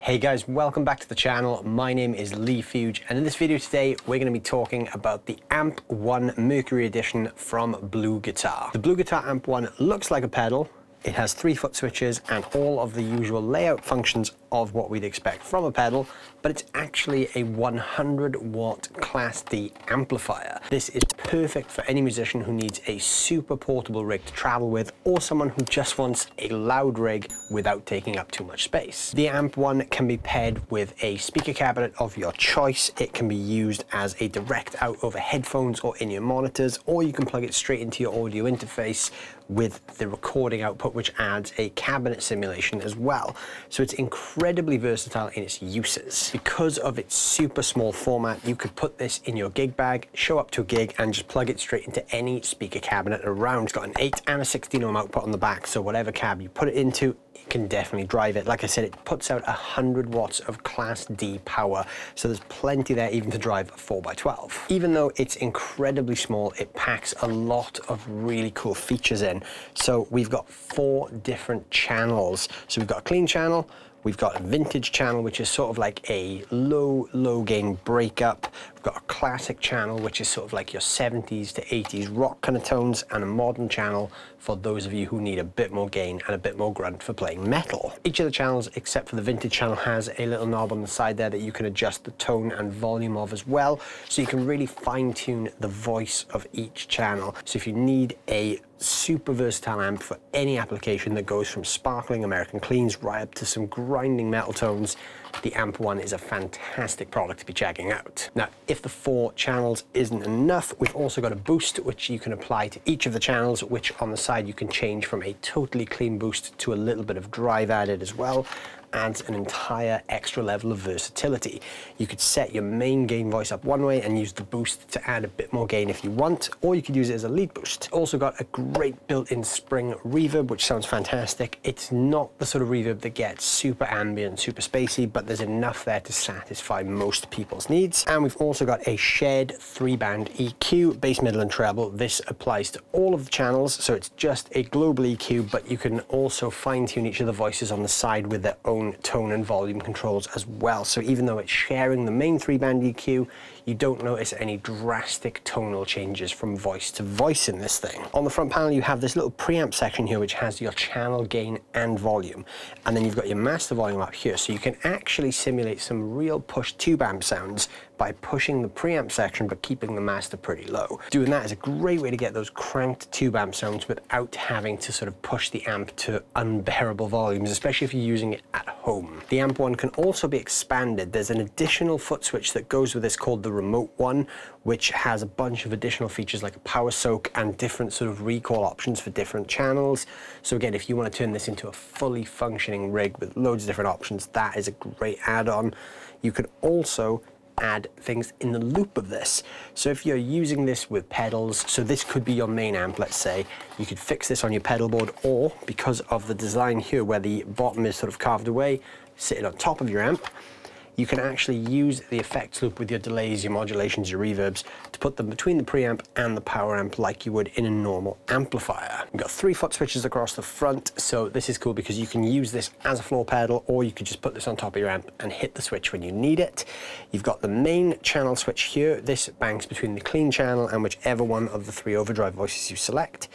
Hey guys, welcome back to the channel. My name is Leigh Fuge, and in this video today we're going to be talking about the AMP1 Mercury Edition from BluGuitar. The BluGuitar AMP1 looks like a pedal. It has 3 foot switches and all of the usual layout functions of what we'd expect from a pedal, but it's actually a 100-watt Class D amplifier. This is perfect for any musician who needs a super portable rig to travel with, or someone who just wants a loud rig without taking up too much space. The AMP1 can be paired with a speaker cabinet of your choice. It can be used as a direct out over headphones or in your monitors, or you can plug it straight into your audio interface with the recording output, which adds a cabinet simulation as well. So it's incredibly versatile in its uses. Because of its super small format, you could put this in your gig bag, show up to a gig, and just plug it straight into any speaker cabinet around. It's got an 8 and a 16 ohm output on the back, so whatever cab you put it into, it can definitely drive it. Like I said, it puts out 100 watts of Class D power, so there's plenty there even to drive a 4x12. Even though it's incredibly small, it packs a lot of really cool features in. So we've got 4 different channels. So we've got a clean channel, we've got a vintage channel, which is sort of like a low gain breakup. We've got a classic channel, which is sort of like your 70s to 80s rock kind of tones, and a modern channel for those of you who need a bit more gain and a bit more grunt for playing metal. Each of the channels, except for the vintage channel, has a little knob on the side there that you can adjust the tone and volume of as well, so you can really fine-tune the voice of each channel. So if you need a super versatile amp for any application that goes from sparkling American cleans right up to some grinding metal tones, the AMP1 is a fantastic product to be checking out. Now, if the 4 channels isn't enough, we've also got a boost which you can apply to each of the channels, which on the side you can change from a totally clean boost to a little bit of drive added as well. Adds an entire extra level of versatility. You could set your main gain voice up one way and use the boost to add a bit more gain if you want, or you could use it as a lead boost. Also got a great built-in spring reverb, which sounds fantastic. It's not the sort of reverb that gets super ambient, super spacey, but there's enough there to satisfy most people's needs. And we've also got a shared 3-band EQ, bass, middle, and treble. This applies to all of the channels, so it's just a global EQ, but you can also fine-tune each of the voices on the side with their own tone and volume controls as well. So even though it's sharing the main 3-band EQ, you don't notice any drastic tonal changes from voice to voice in this thing. On the front panel, you have this little preamp section here, which has your channel gain and volume. And then you've got your master volume up here. So you can actually simulate some real push tube amp sounds by pushing the preamp section, but keeping the master pretty low. Doing that is a great way to get those cranked tube amp sounds without having to sort of push the amp to unbearable volumes, especially if you're using it at home. The AMP1 can also be expanded. There's an additional foot switch that goes with this called the remote one, which has a bunch of additional features like a power soak and different sort of recall options for different channels. So again, if you want to turn this into a fully functioning rig with loads of different options, that is a great add-on. You could also add things in the loop of this. So if you're using this with pedals, so this could be your main amp, let's say, you could fix this on your pedal board, or because of the design here where the bottom is sort of carved away, sitting on top of your amp, you can actually use the effects loop with your delays, your modulations, your reverbs, to put them between the preamp and the power amp like you would in a normal amplifier. You've got 3 foot switches across the front, so this is cool because you can use this as a floor pedal, or you could just put this on top of your amp and hit the switch when you need it. You've got the main channel switch here. This banks between the clean channel and whichever one of the 3 overdrive voices you select.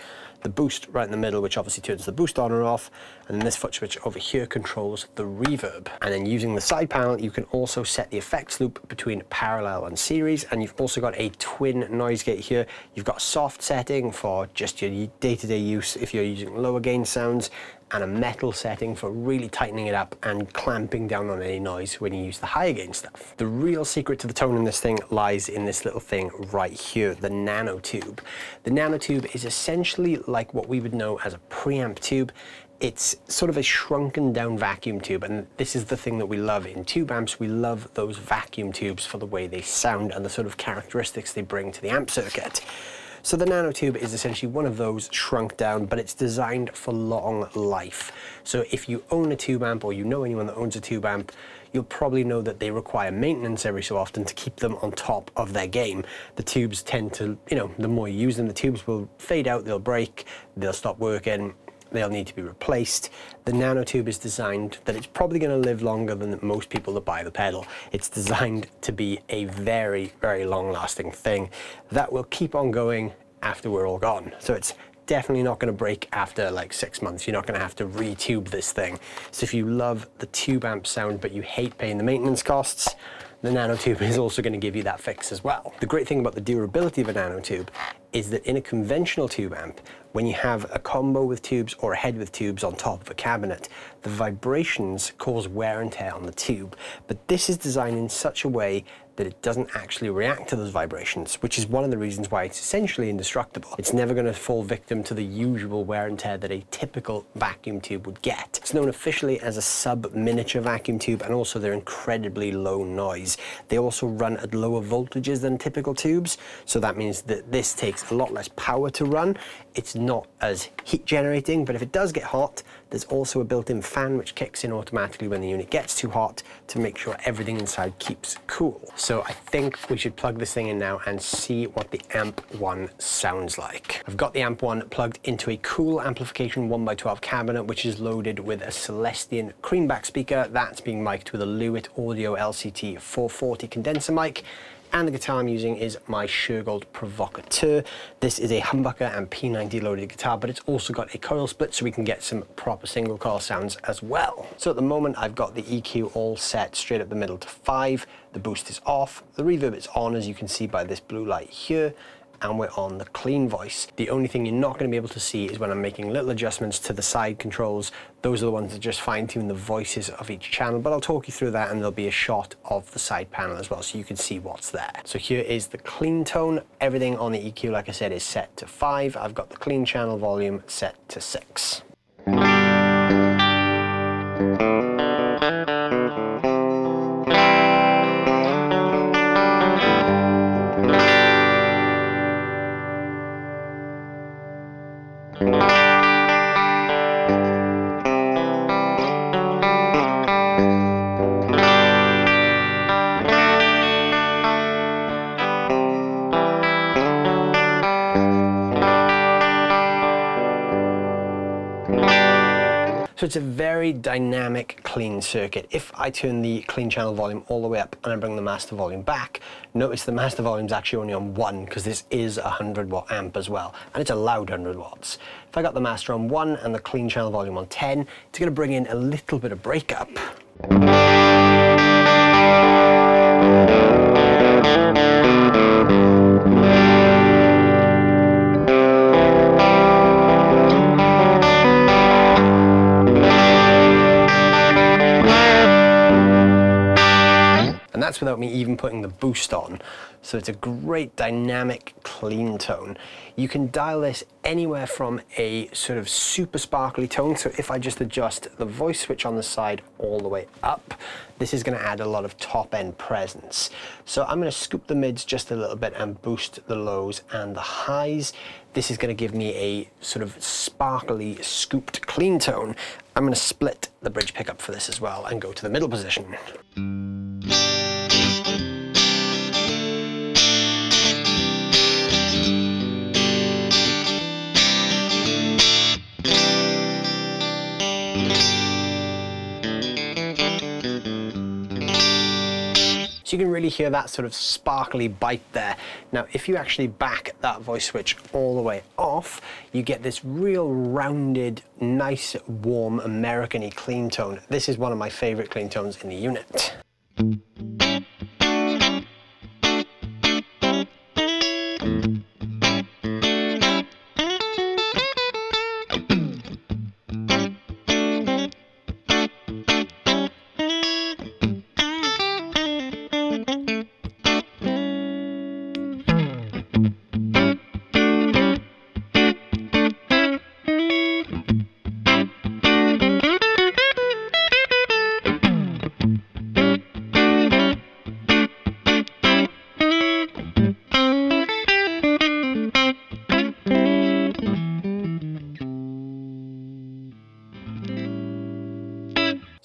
The boost right in the middle, which obviously turns the boost on or off, and then this foot switch over here controls the reverb. And then using the side panel, you can also set the effects loop between parallel and series, and you've also got a twin noise gate here. You've got a soft setting for just your day-to-day use if you're using lower gain sounds, and a metal setting for really tightening it up and clamping down on any noise when you use the higher gain stuff. The real secret to the tone in this thing lies in this little thing right here, the nanotube. The nanotube is essentially like what we would know as a preamp tube. It's sort of a shrunken down vacuum tube, and this is the thing that we love in tube amps. We love those vacuum tubes for the way they sound and the sort of characteristics they bring to the amp circuit. So the nanotube is essentially one of those shrunk down, but it's designed for long life. So if you own a tube amp, or you know anyone that owns a tube amp, you'll probably know that they require maintenance every so often to keep them on top of their game. The tubes tend to, the more you use them, the tubes will fade out, they'll break, they'll stop working. they'll need to be replaced. The nanotube is designed that it's probably going to live longer than most people that buy the pedal. It's designed to be a very, very long-lasting thing that will keep on going after we're all gone. So it's definitely not going to break after like 6 months. You're not going to have to re-tube this thing. So if you love the tube amp sound but you hate paying the maintenance costs, the nanotube is also going to give you that fix as well. The great thing about the durability of a nanotube is that in a conventional tube amp, when you have a combo with tubes or a head with tubes on top of a cabinet, the vibrations cause wear and tear on the tube. But this is designed in such a way that it doesn't actually react to those vibrations, which is one of the reasons why it's essentially indestructible. It's never going to fall victim to the usual wear and tear that a typical vacuum tube would get. It's known officially as a sub-miniature vacuum tube, and also they're incredibly low noise. They also run at lower voltages than typical tubes, so that means that this takes a lot less power to run. It's not as heat generating, but if it does get hot, there's also a built-in fan which kicks in automatically when the unit gets too hot to make sure everything inside keeps cool. So I think we should plug this thing in now and see what the AMP1 sounds like. I've got the AMP1 plugged into a cool amplification 1x12 cabinet, which is loaded with a Celestion creamback speaker that's being mic'd with a Lewitt Audio LCT 440 condenser mic. And the guitar I'm using is my Shergold Provocateur. This is a humbucker and P90 loaded guitar, but it's also got a coil split so we can get some proper single coil sounds as well. So at the moment I've got the EQ all set straight up the middle to 5, the boost is off, the reverb is on as you can see by this blue light here, and we're on the clean voice. The only thing you're not going to be able to see is when I'm making little adjustments to the side controls. Those are the ones that just fine-tune the voices of each channel, but I'll talk you through that and there'll be a shot of the side panel as well so you can see what's there. So here is the clean tone. Everything on the EQ, like I said, is set to 5. I've got the clean channel volume set to 6. So it's a very dynamic, clean circuit. If I turn the clean channel volume all the way up and I bring the master volume back, notice the master volume is actually only on 1 because this is a 100-watt amp as well, and it's a loud 100 watts. If I got the master on 1 and the clean channel volume on 10, it's going to bring in a little bit of breakup. And that's without me even putting the boost on. So it's a great dynamic, clean tone. You can dial this anywhere from a sort of super sparkly tone. So if I just adjust the voice switch on the side all the way up, this is going to add a lot of top end presence. So I'm going to scoop the mids just a little bit and boost the lows and the highs. This is going to give me a sort of sparkly, scooped, clean tone. I'm going to split the bridge pickup for this as well and go to the middle position. So you can really hear that sort of sparkly bite there. Now, if you actually back that voice switch all the way off, you get this real rounded, nice, warm, American-y clean tone. This is one of my favorite clean tones in the unit.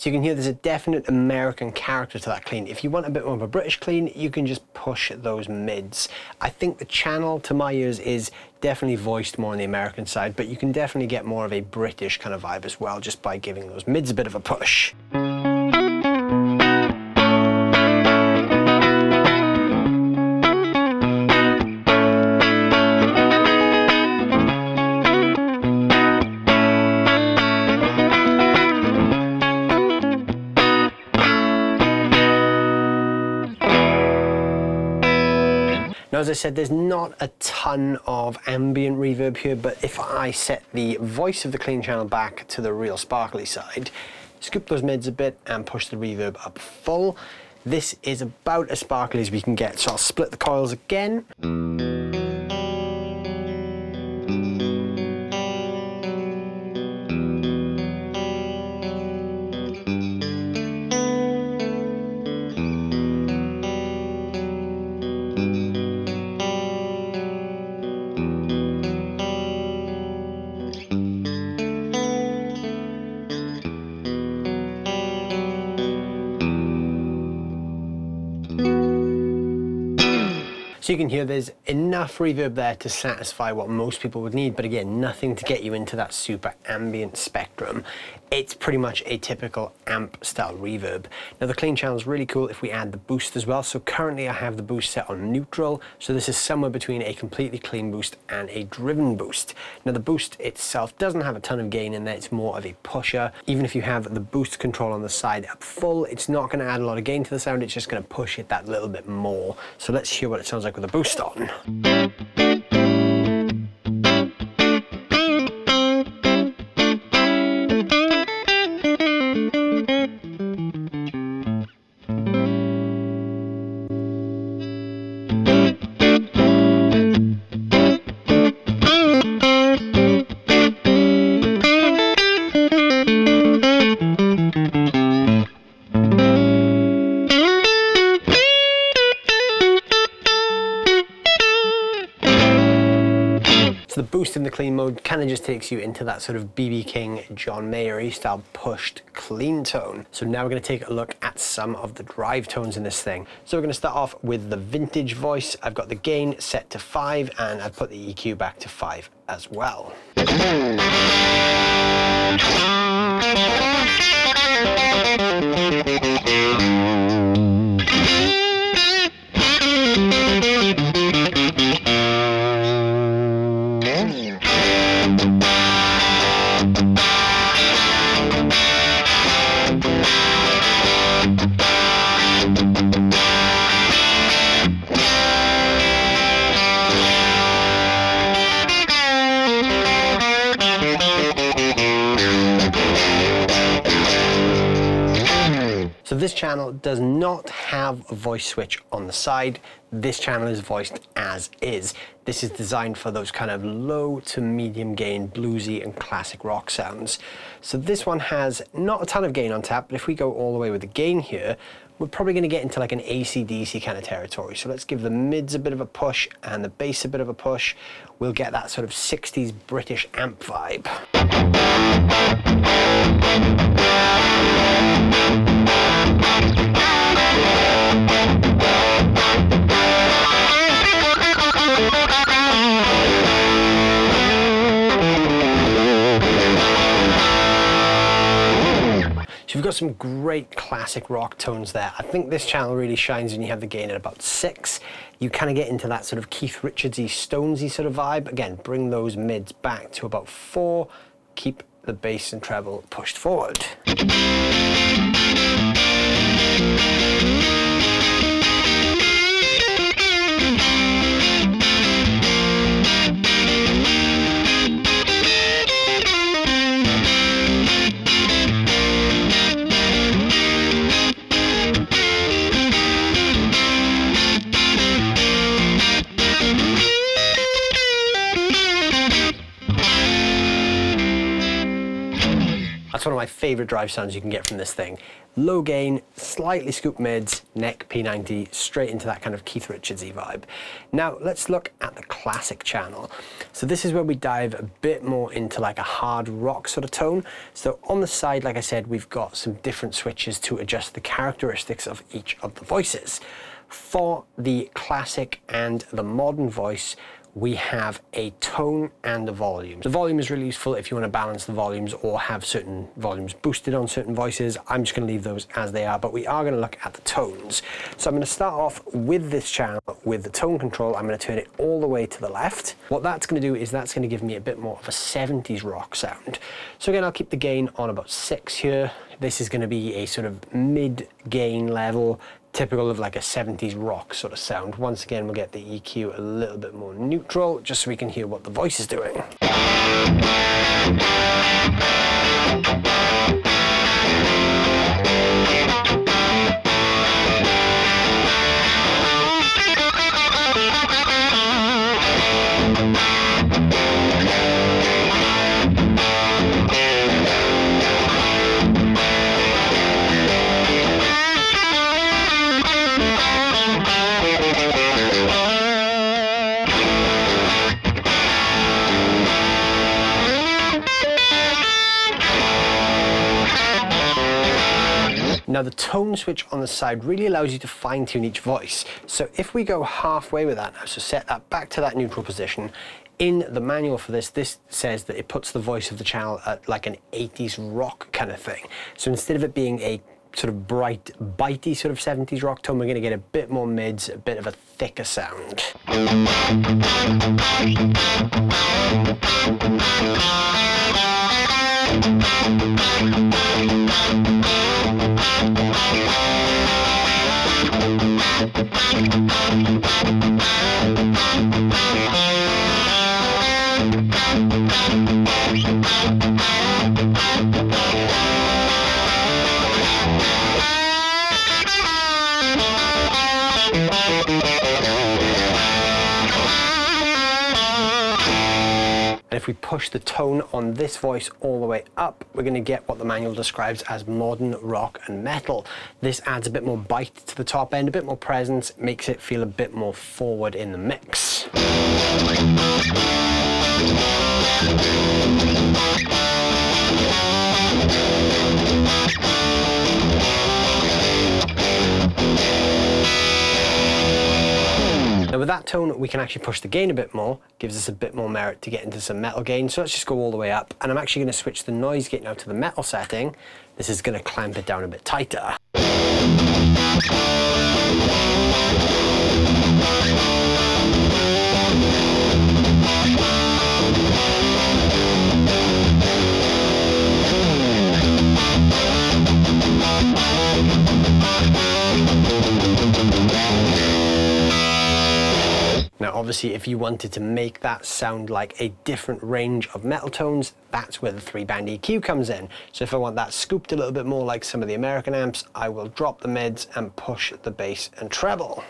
So you can hear there's a definite American character to that clean. If you want a bit more of a British clean, you can just push those mids. I think the channel, to my ears, is definitely voiced more on the American side, but you can definitely get more of a British kind of vibe as well, just by giving those mids a bit of a push. Now, as I said, there's not a ton of ambient reverb here, but if I set the voice of the clean channel back to the real sparkly side, scoop those mids a bit and push the reverb up full, this is about as sparkly as we can get. So I'll split the coils again. So you can hear there's enough reverb there to satisfy what most people would need, but again, nothing to get you into that super ambient spectrum. It's pretty much a typical amp style reverb. Now the clean channel is really cool if we add the boost as well. So currently I have the boost set on neutral. So this is somewhere between a completely clean boost and a driven boost. Now the boost itself doesn't have a ton of gain in there. It's more of a pusher. Even if you have the boost control on the side up full, it's not going to add a lot of gain to the sound. It's just going to push it that little bit more. So let's hear what it sounds like with a boost on. So the boost in the clean mode kind of just takes you into that sort of B.B. King, John Mayer style pushed clean tone. So now we're going to take a look at some of the drive tones in this thing. So we're going to start off with the vintage voice. I've got the gain set to 5 and I've put the EQ back to 5 as well. So this channel does not have a voice switch on the side. This channel is voiced as is. This is designed for those kind of low to medium gain bluesy and classic rock sounds. So this one has not a ton of gain on tap, but if we go all the way with the gain here, we're probably going to get into like an AC/DC kind of territory. So let's give the mids a bit of a push and the bass a bit of a push. We'll get that sort of 60s British amp vibe. So you've got some great classic rock tones there. I think this channel really shines when you have the gain at about 6. You kind of get into that sort of Keith Richards-y, Stonesy sort of vibe. Again, bring those mids back to about 4. Keep the bass and treble pushed forward. That's one of my favorite drive sounds you can get from this thing. Low gain, slightly scooped mids, neck P90, straight into that kind of Keith Richardsy vibe. Now let's look at the classic channel. So this is where we dive a bit more into like a hard rock sort of tone. So on the side, like I said, we've got some different switches to adjust the characteristics of each of the voices. For the classic and the modern voice, we have a tone and a volume. The volume is really useful if you want to balance the volumes or have certain volumes boosted on certain voices. I'm just going to leave those as they are, but we are going to look at the tones. So I'm going to start off with this channel with the tone control. I'm going to turn it all the way to the left. What that's going to do is that's going to give me a bit more of a 70s rock sound. So again, I'll keep the gain on about 6 here. This is going to be a sort of mid-gain level, typical of like a 70s rock sort of sound. Once again, we'll get the EQ a little bit more neutral, just so we can hear what the voice is doing. Now the tone switch on the side really allows you to fine tune each voice. So if we go halfway with that now, so set that back to that neutral position, in the manual for this, this says that it puts the voice of the channel at like an 80s rock kind of thing. So instead of it being a sort of bright, bitey sort of 70s rock tone, we're going to get a bit more mids, a bit of a thicker sound. And if we push the tone on this voice all the way up, we're going to get what the manual describes as modern rock and metal. This adds a bit more bite to the top end, a bit more presence, makes it feel a bit more forward in the mix. Now with that tone, we can actually push the gain a bit more, gives us a bit more merit to get into some metal gain. So let's just go all the way up. And I'm actually going to switch the noise gate now to the metal setting. This is going to clamp it down a bit tighter. Now obviously if you wanted to make that sound like a different range of metal tones, that's where the 3-band EQ comes in. So if I want that scooped a little bit more like some of the American amps, I will drop the mids and push the bass and treble.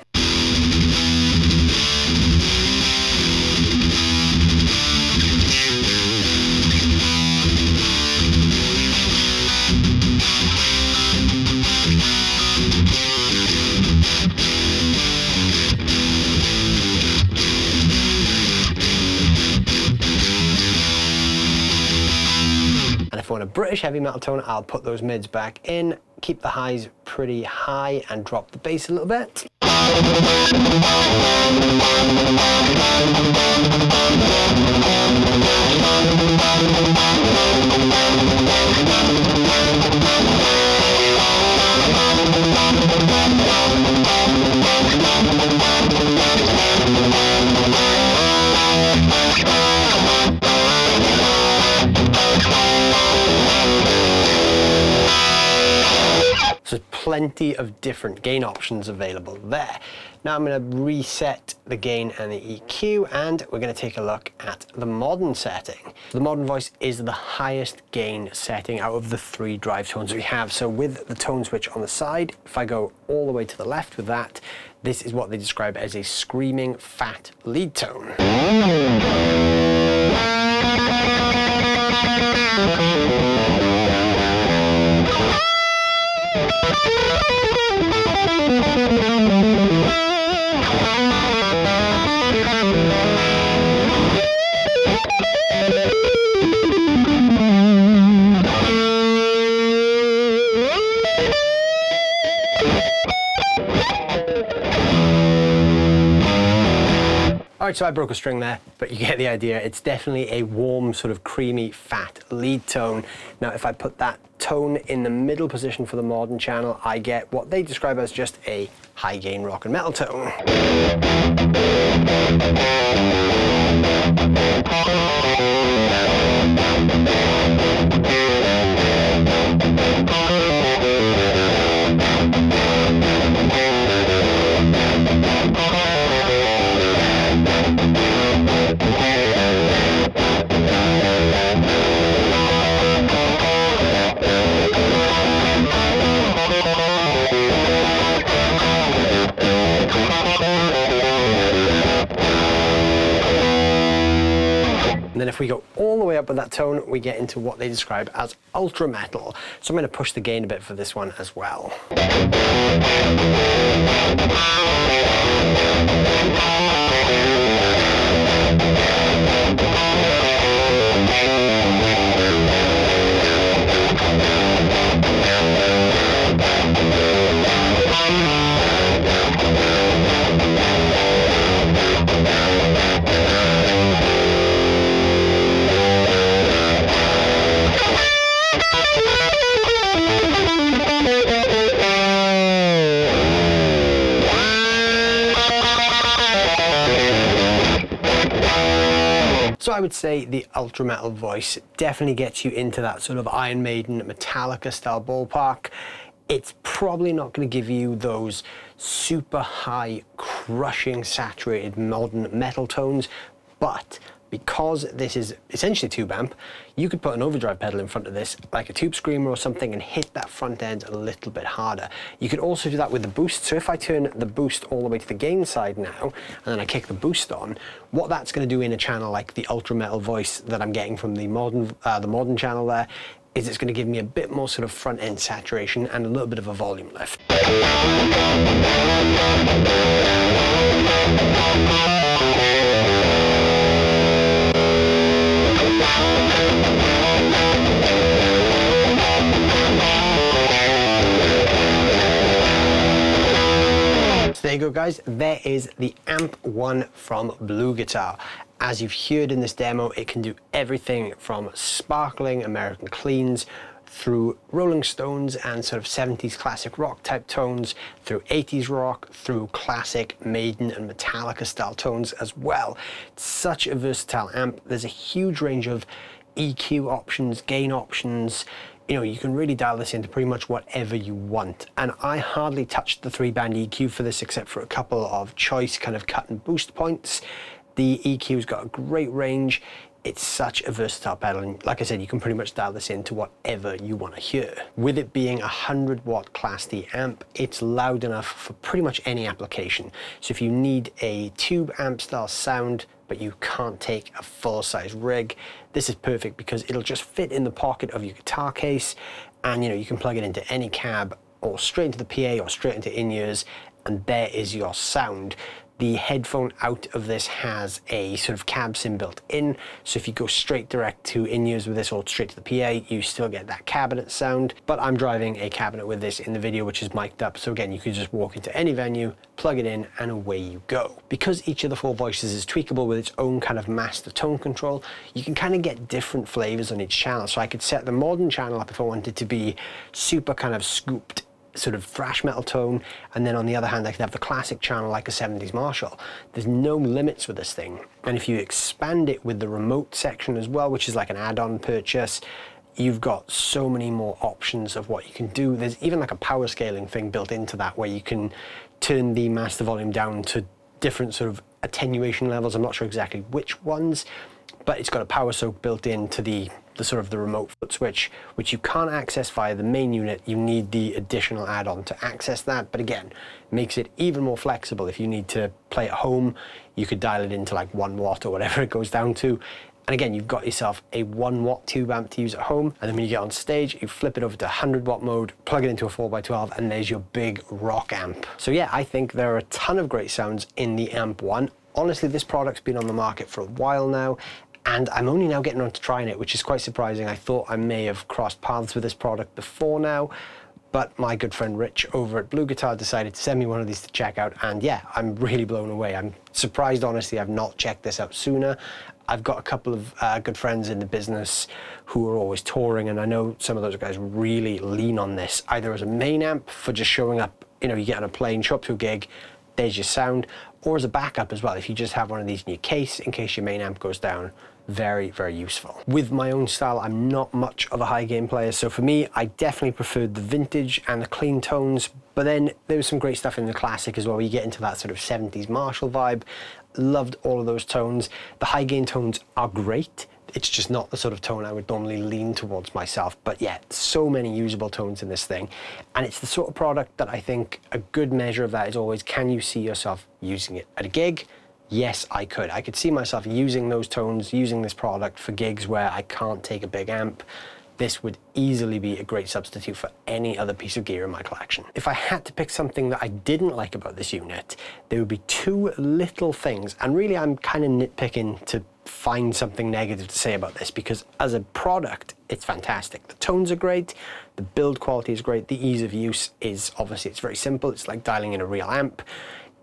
If I want a British heavy metal tone, I'll put those mids back in, keep the highs pretty high and drop the bass a little bit. So plenty of different gain options available there. Now I'm going to reset the gain and the EQ, and we're going to take a look at the modern setting. The modern voice is the highest gain setting out of the 3 drive tones we have. So with the tone switch on the side, if I go all the way to the left with that, this is what they describe as a screaming fat lead tone. Alright, so I broke a string there, but you get the idea. It's definitely a warm, sort of creamy, fat lead tone. Now, if I put that tone in the middle position for the modern channel, I get what they describe as just a high gain rock and metal tone. And then if we go all the way up with that tone, we get into what they describe as ultra metal. So I'm going to push the gain a bit for this one as well. So I would say the ultra metal voice definitely gets you into that sort of Iron Maiden, Metallica style ballpark. It's probably not going to give you those super high, crushing, saturated modern metal tones, but because this is essentially a tube amp, you could put an overdrive pedal in front of this, like a tube screamer or something, and hit that front end a little bit harder. You could also do that with the boost. So if I turn the boost all the way to the gain side now, and then I kick the boost on, what that's going to do in a channel like the ultra metal voice that I'm getting from the modern channel there, is it's going to give me a bit more sort of front end saturation and a little bit of a volume lift. There you go, guys. There is the AMP1 from BluGuitar. As you've heard in this demo, it can do everything from sparkling American cleans through Rolling Stones and sort of 70s classic rock type tones, through 80s rock, through classic Maiden and Metallica style tones as well. It's such a versatile amp. There's a huge range of EQ options, gain options. You know, you can really dial this into pretty much whatever you want. And I hardly touched the 3-band EQ for this except for a couple of choice kind of cut and boost points. The EQ's got a great range. It's such a versatile pedal, and like I said, you can pretty much dial this into whatever you want to hear. With it being a 100-watt Class D amp, it's loud enough for pretty much any application. So if you need a tube amp style sound, but you can't take a full-size rig, this is perfect because it'll just fit in the pocket of your guitar case, and you know, you can plug it into any cab or straight into the PA or straight into in-ears, and there is your sound. The headphone out of this has a sort of cab sim built in, so if you go straight direct to in-ears with this or straight to the PA, you still get that cabinet sound. But I'm driving a cabinet with this in the video, which is mic'd up, so again, you can just walk into any venue, plug it in, and away you go. Because each of the 4 voices is tweakable with its own kind of master tone control, you can kind of get different flavors on each channel. So I could set the modern channel up if I wanted to be super kind of scooped, sort of thrash metal tone, and then on the other hand I could have the classic channel like a 70s Marshall. There's no limits with this thing, and if you expand it with the remote section as well, which is like an add-on purchase, you've got so many more options of what you can do. There's even like a power scaling thing built into that where you can turn the master volume down to different sort of attenuation levels. I'm not sure exactly which ones, but it's got a power soak built into the sort of the remote foot switch, which you can't access via the main unit. You need the additional add-on to access that, but again, makes it even more flexible. If you need to play at home, you could dial it into like 1 watt or whatever it goes down to, And again, you've got yourself a 1 watt tube amp to use at home. And then when you get on stage, you flip it over to 100 watt mode, plug it into a 4x12, and there's your big rock amp. So yeah, I think there are a ton of great sounds in the AMP1. Honestly, this product's been on the market for a while now, and I'm only now getting on to trying it, which is quite surprising. I thought I may have crossed paths with this product before now, but my good friend Rich over at BluGuitar decided to send me one of these to check out, and yeah, I'm really blown away. I'm surprised, honestly, I've not checked this out sooner. I've got a couple of good friends in the business who are always touring, and I know some of those guys really lean on this, either as a main amp for just showing up, you know, you get on a plane, show up to a gig, there's your sound, or as a backup as well, if you just have one of these in your case in case your main amp goes down. Very, very useful. With my own style, I'm not much of a high gain player, so for me, I definitely preferred the vintage and the clean tones, but then there was some great stuff in the classic as well, where you get into that sort of 70s Marshall vibe. Loved all of those tones. The high gain tones are great. It's just not the sort of tone I would normally lean towards myself. But yeah, so many usable tones in this thing. And it's the sort of product that I think a good measure of that is always, can you see yourself using it at a gig? Yes, I could. I could see myself using those tones, using this product for gigs where I can't take a big amp. This would easily be a great substitute for any other piece of gear in my collection. If I had to pick something that I didn't like about this unit, there would be two little things, and really I'm kind of nitpicking to find something negative to say about this, because as a product, it's fantastic. The tones are great, the build quality is great, the ease of use is, obviously, it's very simple. It's like dialing in a real amp.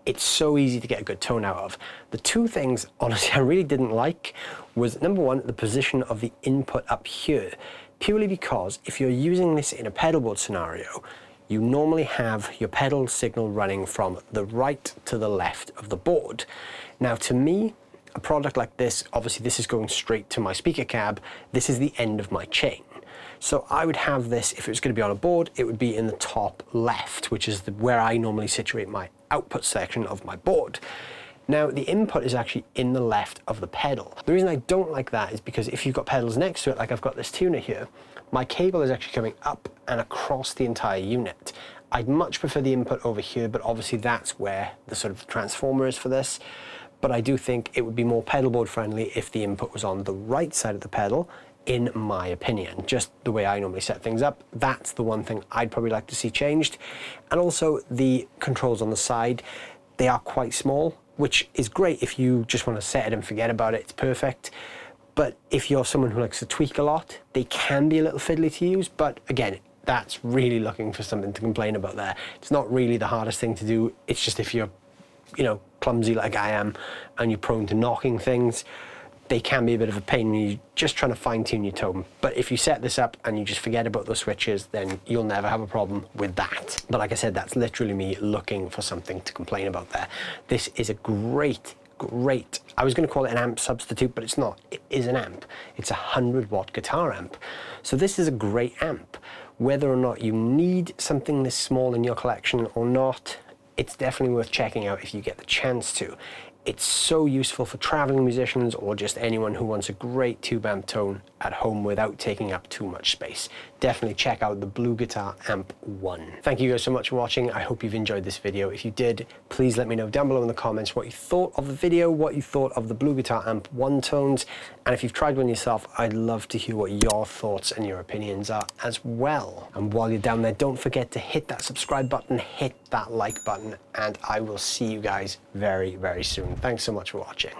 It's so easy to get a good tone out of. The two things, honestly, I really didn't like was, number one, the position of the input up here. Purely because if you're using this in a pedalboard scenario, you normally have your pedal signal running from the right to the left of the board. Now, to me, a product like this, obviously this is going straight to my speaker cab. This is the end of my chain. So I would have this, if it was going to be on a board, it would be in the top left, which is where I normally situate my output section of my board. Now, the input is actually in the left of the pedal. The reason I don't like that is because if you've got pedals next to it, like I've got this tuner here, my cable is actually coming up and across the entire unit. I'd much prefer the input over here, but obviously that's where the sort of transformer is for this. But I do think it would be more pedalboard friendly if the input was on the right side of the pedal, in my opinion. Just the way I normally set things up, that's the one thing I'd probably like to see changed. And also the controls on the side, they are quite small, which is great if you just want to set it and forget about it, it's perfect. But if you're someone who likes to tweak a lot, they can be a little fiddly to use, but again, that's really looking for something to complain about there. It's not really the hardest thing to do, it's just if you're, you know, clumsy like I am, and you're prone to knocking things, they can be a bit of a pain when you're just trying to fine-tune your tone. But if you set this up and you just forget about those switches, then you'll never have a problem with that. But like I said, that's literally me looking for something to complain about there. This is a great, I was going to call it an amp substitute, but it's not. It is an amp. It's a 100-watt guitar amp. So this is a great amp. Whether or not you need something this small in your collection or not, it's definitely worth checking out if you get the chance to. It's so useful for traveling musicians or just anyone who wants a great tube amp tone at home without taking up too much space. Definitely check out the BluGuitar AMP1. Thank you guys so much for watching. I hope you've enjoyed this video. If you did, please let me know down below in the comments what you thought of the video, what you thought of the BluGuitar AMP1 tones, and if you've tried one yourself, I'd love to hear what your thoughts and your opinions are as well. And while you're down there, don't forget to hit that subscribe button, hit that like button, and I will see you guys very, very soon. Thanks so much for watching.